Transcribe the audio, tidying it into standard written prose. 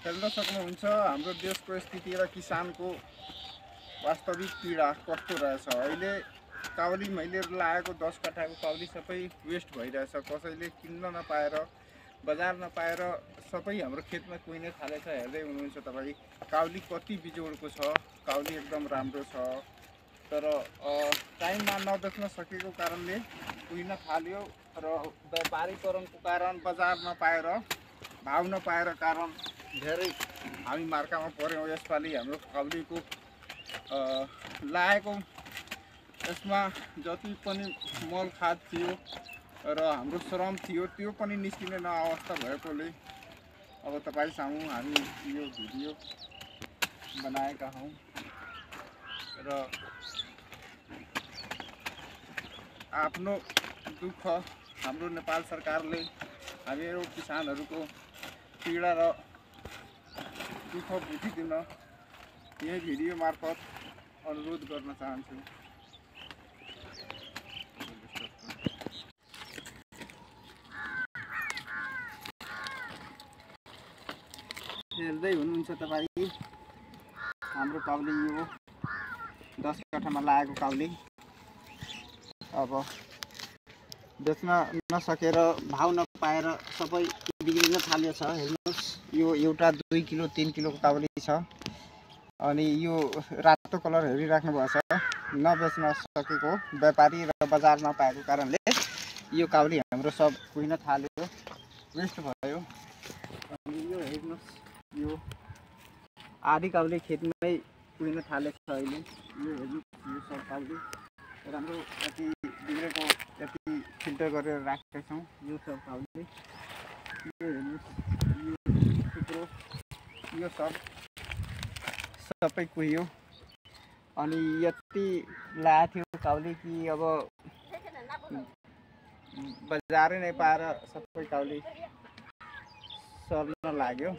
हेर्न सक्नुहुन्छ हाम्रो देशको स्थिति र किसानको वास्तविक पीडा कस्तो रहेछ। अहिले काउली मैले लागेको 10 कट्ठाको काउली सबै वेस्ट भइरहेछ। कसैले किन्न नपाएर, बजार नपाएर सबै हाम्रो खेतमा कुहिनै थालेछ। हेर्दै हुनुहुन्छ तपाईँ, काउली कति बिजोडको छ। काउली एकदम राम्रो छ, तर टाइममा नबेच्न सकेको कारणले कुहिन थाल्यो र व्यापारीकरणको कारण, बजार नपाएर, भाव नपाएर कारण धेरै हामी मार्कामा पऱ्यौँ। यसपालि हाम्रो काउलीको लागेको यसमा जति पनि मल खाद थियो र हाम्रो श्रम थियो त्यो पनि निस्किने नअवस्था भएकोले अब तपाईँ सामु हामी यो भिडियो बनाएका हौँ र आफ्नो दुःख हाम्रो नेपाल सरकारले हामीहरू किसानहरूको पीडा र दुःख बुझिदिन यही भिडियो मार्फत अनुरोध गर्न चाहन्छु। हेर्दै हुनुहुन्छ तपाईँ, हाम्रो काउली यो 10 कट्ठामा लागेको काउली अब बेच्न नसकेर, भाव नपाएर सबै बिग्रिन थाल्यो छ। हेर्नुहोस्, यो एउटा 2 किलो 3 किलोको काउली छ। अनि यो रातो कलर हेरिराख्नु भएको छ। नबेच्न सकेको, व्यापारी र बजार नपाएको कारणले यो काउली हाम्रो सब कुहिन थाल्यो, वेस्ट भयो। अनि यो हेर्नुहोस्, यो आधी काउली खेतमै कुहिन थालेको छ। अहिले यो हेर्नुहोस्, यो सब काउली राम्रो यति बिग्रेको, यति फिल्टर गरेर राखेका छौँ। यो सब काउली यो हेर्नुहोस्, यो थुप्रो, यो सब सबै कुहियो। अनि यति लागेको थियो काउली कि अब बजारै नै पाएर सबै काउली सर्न लाग्यो।